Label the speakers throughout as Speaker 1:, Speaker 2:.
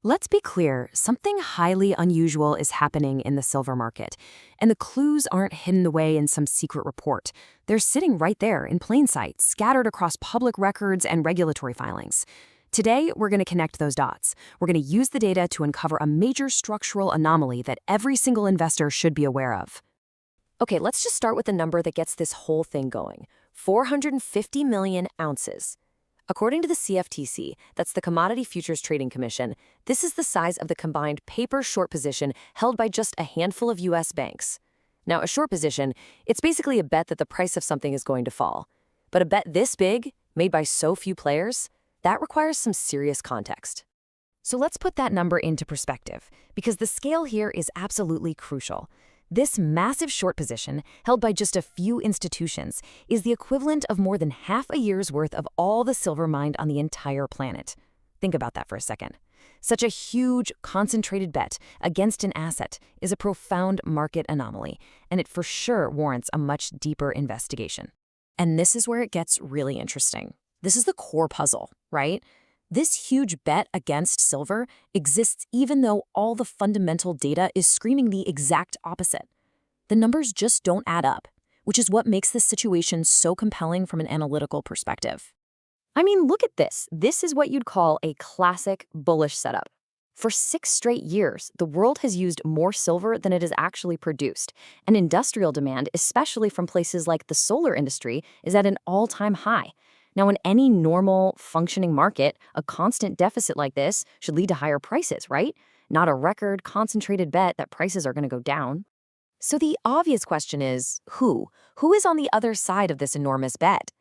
Speaker 1: Let's be clear, something highly unusual is happening in the silver market, and the clues aren't hidden away in some secret report. They're sitting right there in plain sight, scattered across public records and regulatory filings. Today, we're going to connect those dots. We're going to use the data to uncover a major structural anomaly that every single investor should be aware of. Okay, let's just start with the number that gets this whole thing going: 450 million ounces. According to the CFTC, that's the Commodity Futures Trading Commission, this is the size of the combined paper short position held by just a handful of U.S. banks. Now, a short position, it's basically a bet that the price of something is going to fall. But a bet this big, made by so few players, that requires some serious context. So let's put that number into perspective, because the scale here is absolutely crucial. This massive short position, held by just a few institutions, is the equivalent of more than half a year's worth of all the silver mined on the entire planet. Think about that for a second. Such a huge, concentrated bet against an asset is a profound market anomaly, and it for sure warrants a much deeper investigation. And this is where it gets really interesting. This is the core puzzle, right? This huge bet against silver exists even though all the fundamental data is screaming the exact opposite. The numbers just don't add up, which is what makes this situation so compelling from an analytical perspective. I mean, look at this. This is what you'd call a classic bullish setup. For 6 straight years, the world has used more silver than it has actually produced, and industrial demand, especially from places like the solar industry, is at an all-time high. Now, in any normal, functioning market, a constant deficit like this should lead to higher prices, right? Not a record, concentrated bet that prices are going to go down. So the obvious question is, who? Who is on the other side of this enormous bet?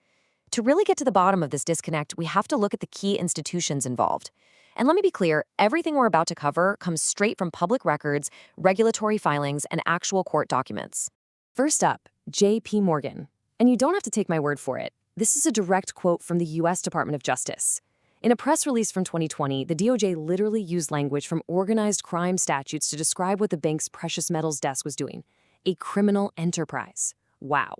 Speaker 1: To really get to the bottom of this disconnect, we have to look at the key institutions involved. And let me be clear, everything we're about to cover comes straight from public records, regulatory filings, and actual court documents. First up, J.P. Morgan. And you don't have to take my word for it. This is a direct quote from the U.S. Department of Justice. In a press release from 2020, the DOJ literally used language from organized crime statutes to describe what the bank's precious metals desk was doing: a criminal enterprise. Wow.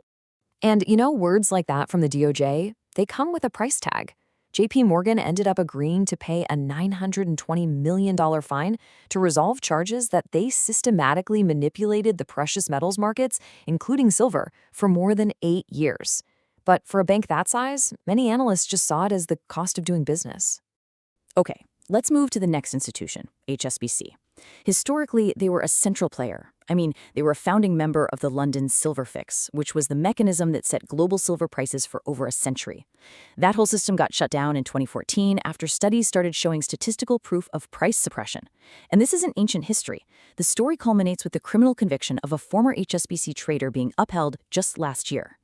Speaker 1: And words like that from the DOJ, they come with a price tag. JP Morgan ended up agreeing to pay a $920 million fine to resolve charges that they systematically manipulated the precious metals markets, including silver, for more than 8 years. But for a bank that size, many analysts just saw it as the cost of doing business. Okay, let's move to the next institution, HSBC. Historically, they were a central player. They were a founding member of the London Silver Fix, which was the mechanism that set global silver prices for over a century. That whole system got shut down in 2014 after studies started showing statistical proof of price suppression. And this isn't ancient history. The story culminates with the criminal conviction of a former HSBC trader being upheld just last year.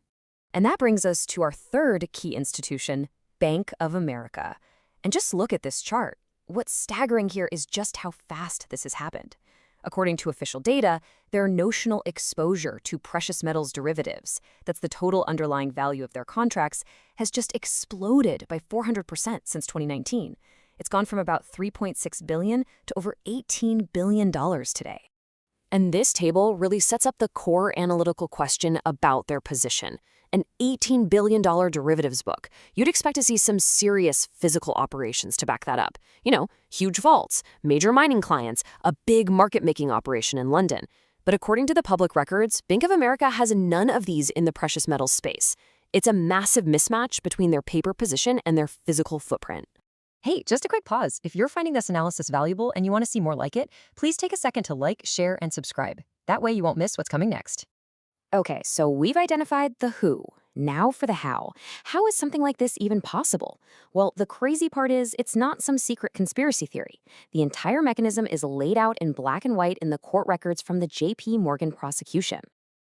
Speaker 1: And that brings us to our third key institution, Bank of America. And just look at this chart. What's staggering here is just how fast this has happened. According to official data, their notional exposure to precious metals derivatives, that's the total underlying value of their contracts, has just exploded by 400% since 2019. It's gone from about $3.6 billion to over $18 billion today. And this table really sets up the core analytical question about their position. An $18 billion derivatives book. You'd expect to see some serious physical operations to back that up. Huge vaults, major mining clients, a big market-making operation in London. But according to the public records, Bank of America has none of these in the precious metals space. It's a massive mismatch between their paper position and their physical footprint. Hey, just a quick pause. If you're finding this analysis valuable and you want to see more like it, please take a second to like, share, and subscribe. That way you won't miss what's coming next. Okay, so we've identified the who. Now for the how. How is something like this even possible? Well, the crazy part is it's not some secret conspiracy theory. The entire mechanism is laid out in black and white in the court records from the J.P. Morgan prosecution.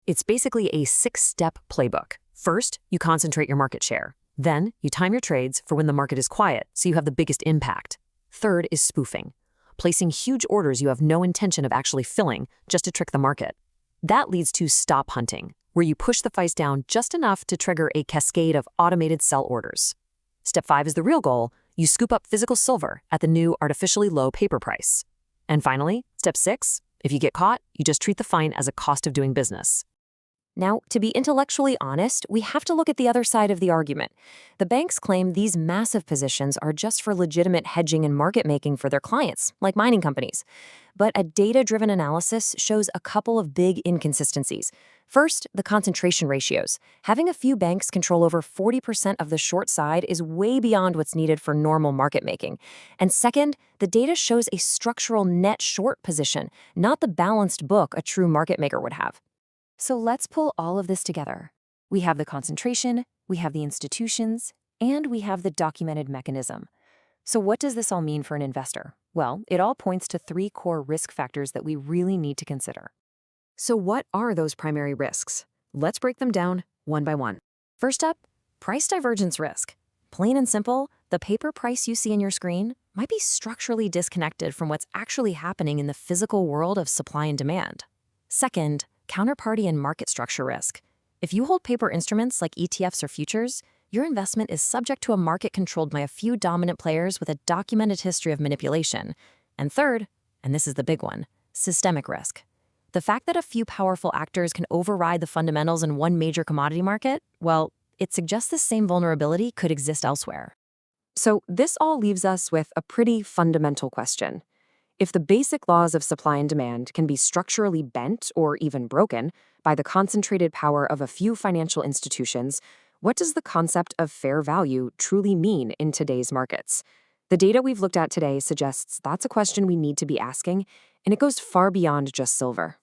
Speaker 1: It's basically a 6-step playbook. First, you concentrate your market share. Then, you time your trades for when the market is quiet, so you have the biggest impact. Third is spoofing. Placing huge orders you have no intention of actually filling, just to trick the market. That leads to stop hunting, where you push the price down just enough to trigger a cascade of automated sell orders. Step 5 is the real goal. You scoop up physical silver at the new artificially low paper price. And finally, step 6, if you get caught, you just treat the fine as a cost of doing business. Now, to be intellectually honest, we have to look at the other side of the argument. The banks claim these massive positions are just for legitimate hedging and market making for their clients, like mining companies. But a data-driven analysis shows a couple of big inconsistencies. First, the concentration ratios. Having a few banks control over 40% of the short side is way beyond what's needed for normal market making. And second, the data shows a structural net short position, not the balanced book a true market maker would have. So let's pull all of this together. We have the concentration, we have the institutions, and we have the documented mechanism. So what does this all mean for an investor? Well, it all points to three core risk factors that we really need to consider. So what are those primary risks? Let's break them down one by one. First up, price divergence risk. Plain and simple, the paper price you see in your screen might be structurally disconnected from what's actually happening in the physical world of supply and demand. Second, counterparty and market structure risk. If you hold paper instruments like ETFs or futures, your investment is subject to a market controlled by a few dominant players with a documented history of manipulation. And third, and this is the big one, systemic risk. The fact that a few powerful actors can override the fundamentals in one major commodity market, well, it suggests the same vulnerability could exist elsewhere. So this all leaves us with a pretty fundamental question. If the basic laws of supply and demand can be structurally bent or even broken by the concentrated power of a few financial institutions, what does the concept of fair value truly mean in today's markets? The data we've looked at today suggests that's a question we need to be asking, and it goes far beyond just silver.